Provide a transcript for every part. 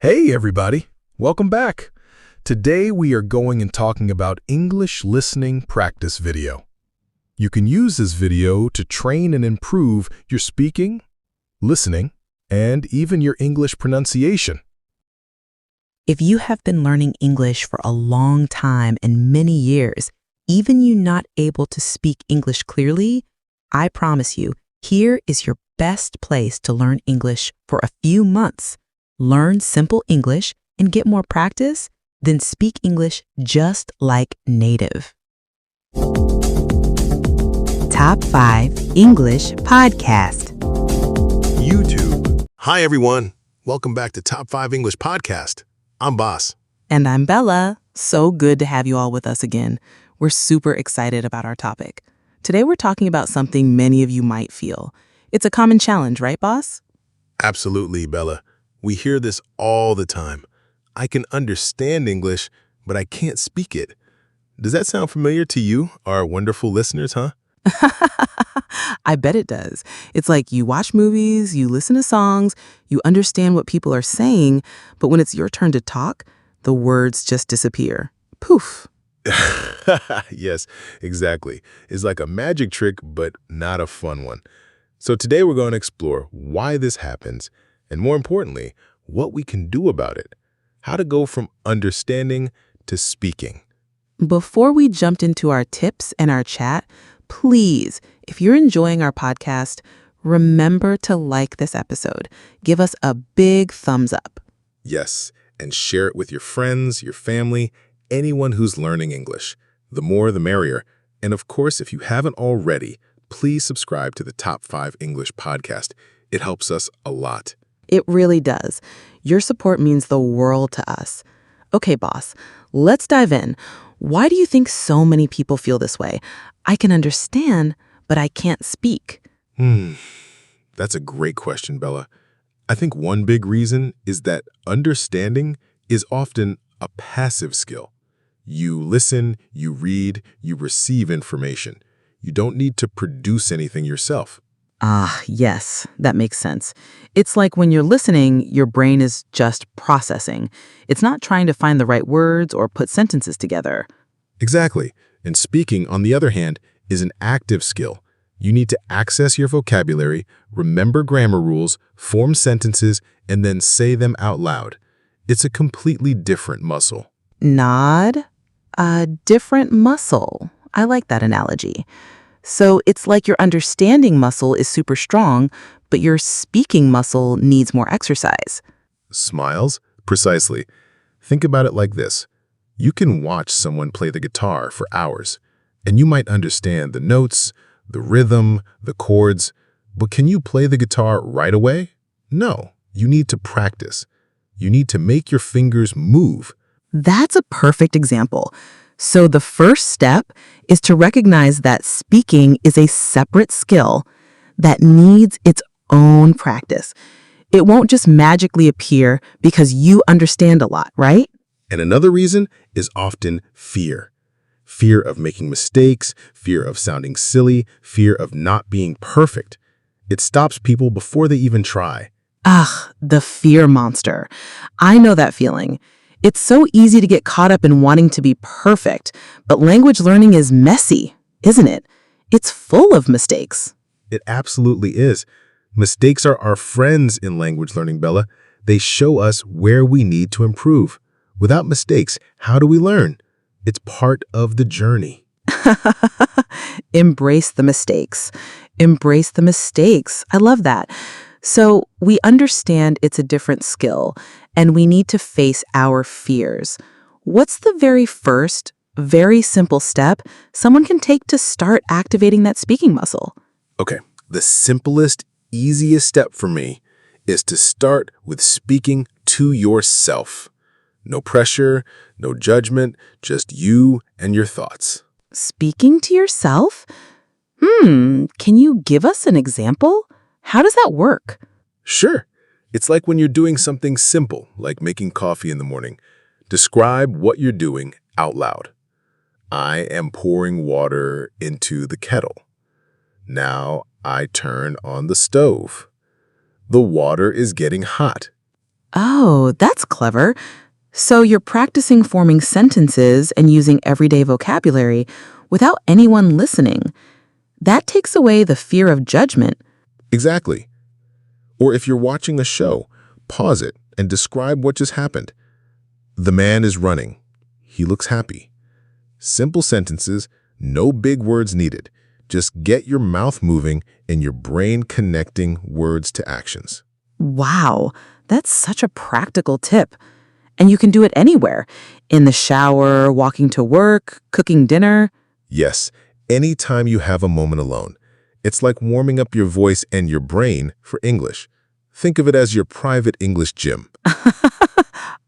Hey everybody, welcome back. Today we are going and talking about English listening practice video. You can use this video to train and improve your speaking, listening, and even your English pronunciation. If you have been learning English for a long time and many years, even you not able to speak English clearly, I promise you, here is your best place to learn English for a few months. Learn simple English and get more practice, then speak English just like native. Top 5 English Podcast. YouTube. Hi, everyone. Welcome back to Top 5 English Podcast. I'm Boss. And I'm Bella. So good to have you all with us again. We're super excited about our topic. Today we're talking about something many of you might feel. It's a common challenge, right, Boss? Absolutely, Bella. We hear this all the time. I can understand English, but I can't speak it. Does that sound familiar to you, our wonderful listeners, huh? I bet it does. It's like you watch movies, you listen to songs, you understand what people are saying, but when it's your turn to talk, the words just disappear. Poof. Yes, exactly. It's like a magic trick, but not a fun one. So today we're going to explore why this happens, and more importantly, what we can do about it. How to go from understanding to speaking. Before we jumped into our tips and our chat, please, if you're enjoying our podcast, remember to like this episode. Give us a big thumbs up. Yes, and share it with your friends, your family, anyone who's learning English. The more, the merrier. And of course, if you haven't already, please subscribe to the Top 5 English Podcast. It helps us a lot. It really does. Your support means the world to us. Okay, boss, let's dive in. Why do you think so many people feel this way? I can understand, but I can't speak. That's a great question, Bella. I think one big reason is that understanding is often a passive skill. You listen, you read, you receive information. You don't need to produce anything yourself. Yes, that makes sense. It's like when you're listening, your brain is just processing. It's not trying to find the right words or put sentences together. Exactly. And speaking, on the other hand, is an active skill. You need to access your vocabulary, remember grammar rules, form sentences, and then say them out loud. It's a completely different muscle. Nod. A different muscle. I like that analogy. So it's like your understanding muscle is super strong, but your speaking muscle needs more exercise. Smiles? Precisely. Think about it like this. You can watch someone play the guitar for hours, and you might understand the notes, the rhythm, the chords, but can you play the guitar right away? No, you need to practice. You need to make your fingers move. That's a perfect example. So the first step is to recognize that speaking is a separate skill that needs its own practice. It won't just magically appear because you understand a lot, right? And another reason is often fear. Fear of making mistakes, fear of sounding silly, fear of not being perfect. It stops people before they even try. The fear monster. I know that feeling. It's so easy to get caught up in wanting to be perfect, but language learning is messy, isn't it? It's full of mistakes. It absolutely is. Mistakes are our friends in language learning, Bella. They show us where we need to improve. Without mistakes, how do we learn? It's part of the journey. Embrace the mistakes. Embrace the mistakes. I love that. So we understand it's a different skill, and we need to face our fears. What's the very first, very simple step someone can take to start activating that speaking muscle? Okay, the simplest, easiest step for me is to start with speaking to yourself. No pressure, no judgment, just you and your thoughts. Speaking to yourself? Can you give us an example? How does that work? Sure. It's like when you're doing something simple, like making coffee in the morning. Describe what you're doing out loud. I am pouring water into the kettle. Now I turn on the stove. The water is getting hot. Oh, that's clever. So you're practicing forming sentences and using everyday vocabulary without anyone listening. That takes away the fear of judgment. Exactly. Or if you're watching a show, pause it and describe what just happened. The man is running. He looks happy. Simple sentences, no big words needed. Just get your mouth moving and your brain connecting words to actions. Wow, that's such a practical tip. And you can do it anywhere. In the shower, walking to work, cooking dinner. Yes, anytime you have a moment alone. It's like warming up your voice and your brain for English. Think of it as your private English gym.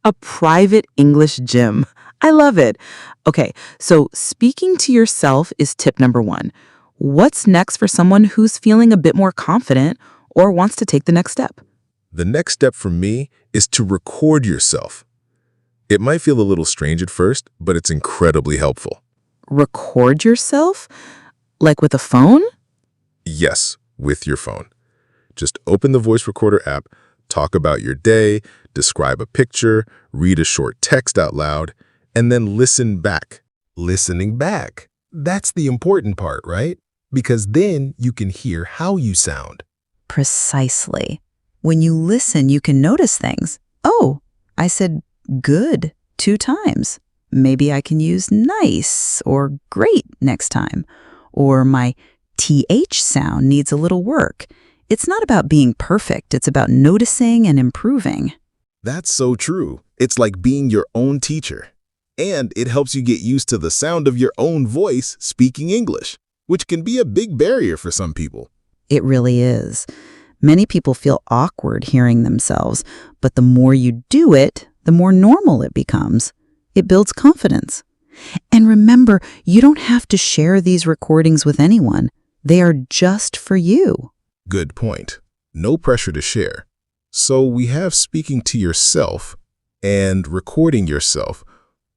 A private English gym. I love it. Okay, so speaking to yourself is tip number 1. What's next for someone who's feeling a bit more confident or wants to take the next step? The next step for me is to record yourself. It might feel a little strange at first, but it's incredibly helpful. Record yourself? Like with a phone? Yes, with your phone. Just open the voice recorder app, talk about your day, describe a picture, read a short text out loud, and then listen back. Listening back. That's the important part, right? Because then you can hear how you sound. Precisely. When you listen, you can notice things. Oh, I said good 2 times. Maybe I can use nice or great next time. Or my TH sound needs a little work. It's not about being perfect. It's about noticing and improving. That's so true. It's like being your own teacher. And it helps you get used to the sound of your own voice speaking English, which can be a big barrier for some people. It really is. Many people feel awkward hearing themselves, but the more you do it, the more normal it becomes. It builds confidence. And remember, you don't have to share these recordings with anyone. They are just for you. Good point. No pressure to share. So we have speaking to yourself and recording yourself.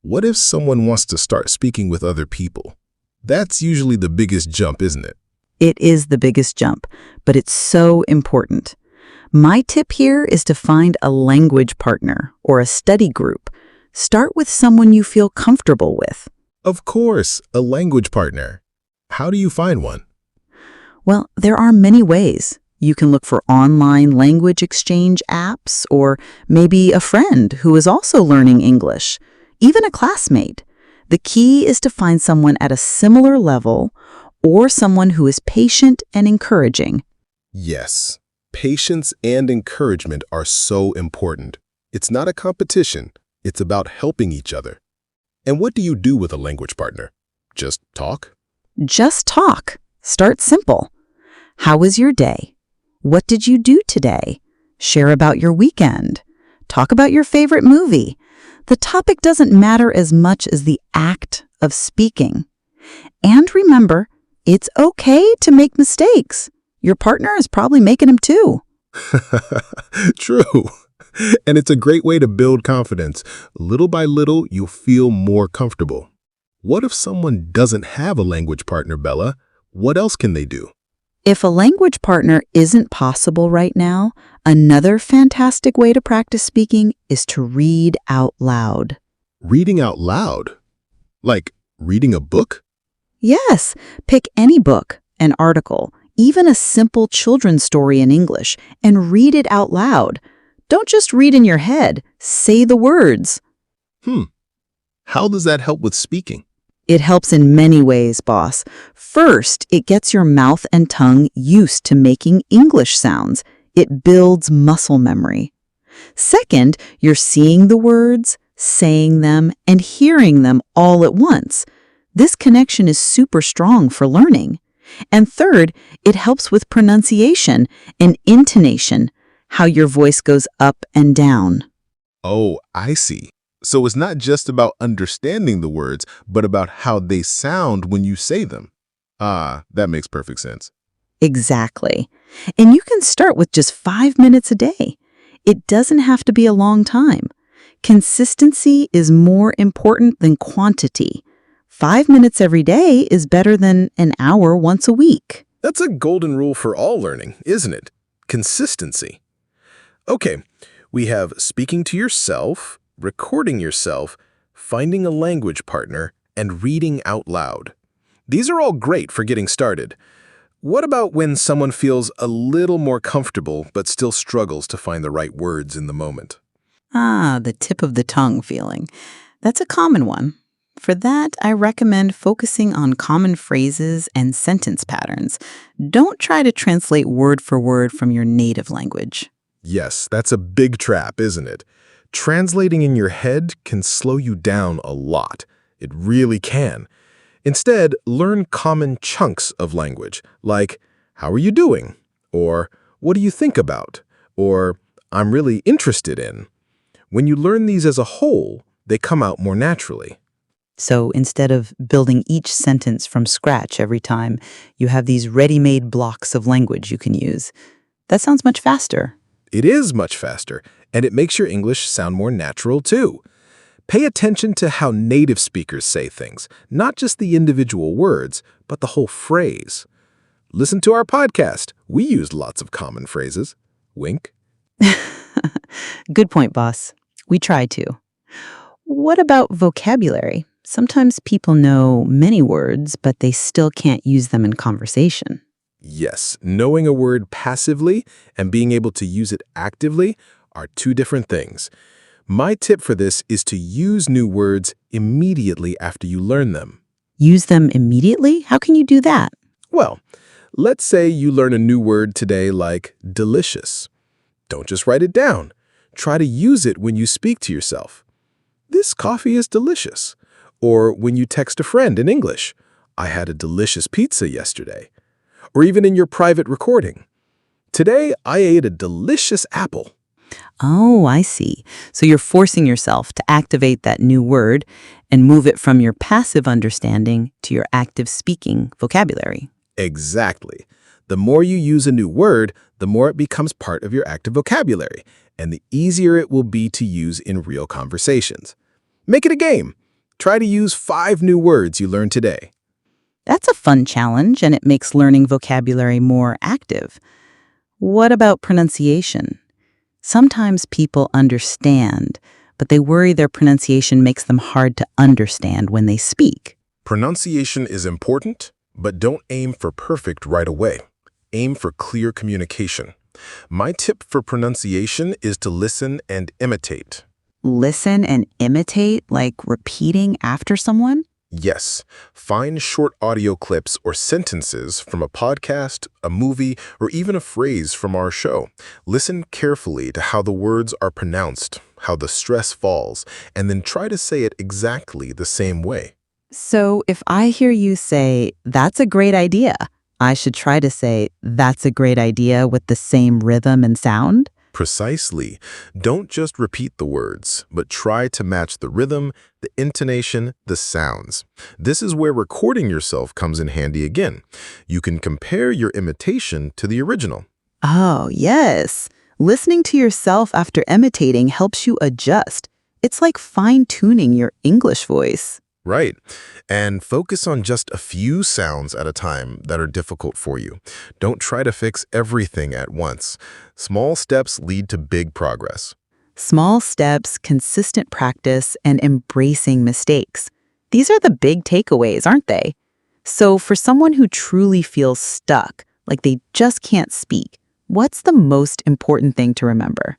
What if someone wants to start speaking with other people? That's usually the biggest jump, isn't it? It is the biggest jump, but it's so important. My tip here is to find a language partner or a study group. Start with someone you feel comfortable with. Of course, a language partner. How do you find one? Well, there are many ways. You can look for online language exchange apps or maybe a friend who is also learning English, even a classmate. The key is to find someone at a similar level or someone who is patient and encouraging. Yes, patience and encouragement are so important. It's not a competition. It's about helping each other. And what do you do with a language partner? Just talk? Just talk. Start simple. How was your day? What did you do today? Share about your weekend. Talk about your favorite movie. The topic doesn't matter as much as the act of speaking. And remember, it's okay to make mistakes. Your partner is probably making them too. True. And it's a great way to build confidence. Little by little, you'll feel more comfortable. What if someone doesn't have a language partner, Bella? What else can they do? If a language partner isn't possible right now, another fantastic way to practice speaking is to read out loud. Reading out loud? Like reading a book? Yes, pick any book, an article, even a simple children's story in English, and read it out loud. Don't just read in your head, say the words. How does that help with speaking? It helps in many ways, boss. First, it gets your mouth and tongue used to making English sounds. It builds muscle memory. Second, you're seeing the words, saying them, and hearing them all at once. This connection is super strong for learning. And third, it helps with pronunciation and intonation, how your voice goes up and down. Oh, I see. So it's not just about understanding the words, but about how they sound when you say them. Ah, that makes perfect sense. Exactly. And you can start with just 5 minutes a day. It doesn't have to be a long time. Consistency is more important than quantity. 5 minutes every day is better than an hour once a week. That's a golden rule for all learning, isn't it? Consistency. Okay, We have speaking to yourself, recording yourself, finding a language partner, and reading out loud. These are all great for getting started. What about when someone feels a little more comfortable but still struggles to find the right words in the moment? The tip of the tongue feeling. That's a common one. For that, I recommend focusing on common phrases and sentence patterns. Don't try to translate word for word from your native language. Yes, that's a big trap, isn't it? Translating in your head can slow you down a lot. It really can. Instead, learn common chunks of language, like, how are you doing? Or, what do you think about? Or, I'm really interested in. When you learn these as a whole, they come out more naturally. So instead of building each sentence from scratch every time, you have these ready-made blocks of language you can use. That sounds much faster. It is much faster, and it makes your English sound more natural, too. Pay attention to how native speakers say things, not just the individual words, but the whole phrase. Listen to our podcast. We use lots of common phrases. Wink. Good point, boss. We try to. What about vocabulary? Sometimes people know many words, but they still can't use them in conversation. Yes, knowing a word passively and being able to use it actively are two different things. My tip for this is to use new words immediately after you learn them. Use them immediately? How can you do that? Well, let's say you learn a new word today like delicious. Don't just write it down. Try to use it when you speak to yourself. This coffee is delicious. Or when you text a friend in English, I had a delicious pizza yesterday. Or even in your private recording. Today, I ate a delicious apple. Oh, I see. So you're forcing yourself to activate that new word and move it from your passive understanding to your active speaking vocabulary. Exactly. The more you use a new word, the more it becomes part of your active vocabulary, and the easier it will be to use in real conversations. Make it a game. Try to use 5 new words you learned today. That's a fun challenge, and it makes learning vocabulary more active. What about pronunciation? Sometimes people understand, but they worry their pronunciation makes them hard to understand when they speak. Pronunciation is important, but don't aim for perfect right away. Aim for clear communication. My tip for pronunciation is to listen and imitate. Listen and imitate, like repeating after someone? Yes, find short audio clips or sentences from a podcast, a movie, or even a phrase from our show. Listen carefully to how the words are pronounced, how the stress falls, and then try to say it exactly the same way. So if I hear you say, that's a great idea, I should try to say, that's a great idea with the same rhythm and sound? Precisely. Don't just repeat the words, but try to match the rhythm, the intonation, the sounds. This is where recording yourself comes in handy again. You can compare your imitation to the original. Oh, yes. Listening to yourself after imitating helps you adjust. It's like fine-tuning your English voice. Right. And focus on just a few sounds at a time that are difficult for you. Don't try to fix everything at once. Small steps lead to big progress. Small steps, consistent practice, and embracing mistakes. These are the big takeaways, aren't they? So for someone who truly feels stuck, like they just can't speak, what's the most important thing to remember?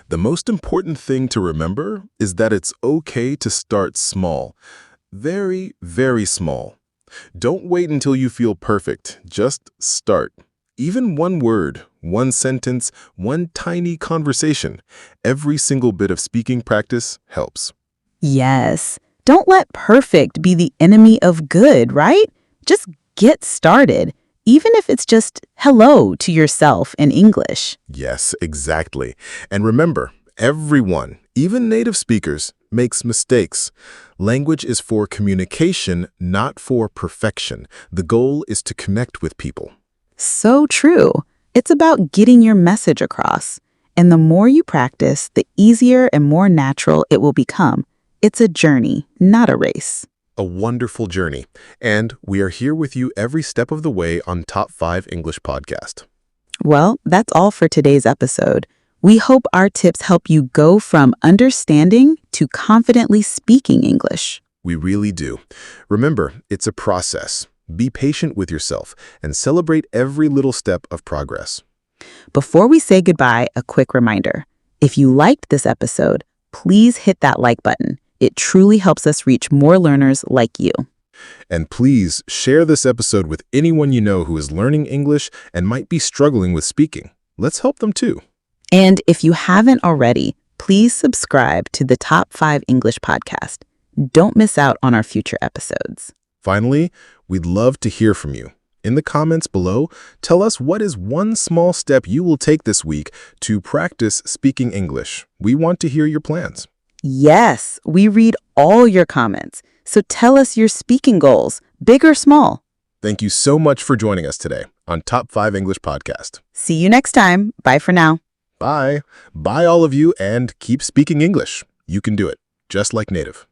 The most important thing to remember is that it's okay to start small. Very, very small. Don't wait until you feel perfect. Just start. Even one word, one sentence, one tiny conversation. Every single bit of speaking practice helps. Yes. Don't let perfect be the enemy of good, right? Just get started, even if it's just hello to yourself in English. Yes, exactly. And remember, everyone, even native speakers, makes mistakes. Language is for communication, not for perfection. The goal is to connect with people. So true. It's about getting your message across. And the more you practice, the easier and more natural it will become. It's a journey, not a race. A wonderful journey. And we are here with you every step of the way on Top 5 English Podcast. Well, that's all for today's episode. We hope our tips help you go from understanding to confidently speaking English. We really do. Remember, it's a process. Be patient with yourself and celebrate every little step of progress. Before we say goodbye, a quick reminder. If you liked this episode, please hit that like button. It truly helps us reach more learners like you. And please share this episode with anyone you know who is learning English and might be struggling with speaking. Let's help them too. And if you haven't already, please subscribe to the Top 5 English Podcast. Don't miss out on our future episodes. Finally, we'd love to hear from you. In the comments below, tell us what is one small step you will take this week to practice speaking English. We want to hear your plans. Yes, we read all your comments. So tell us your speaking goals, big or small. Thank you so much for joining us today on Top 5 English Podcast. See you next time. Bye for now. Bye. Bye all of you, and keep speaking English. You can do it, just like native.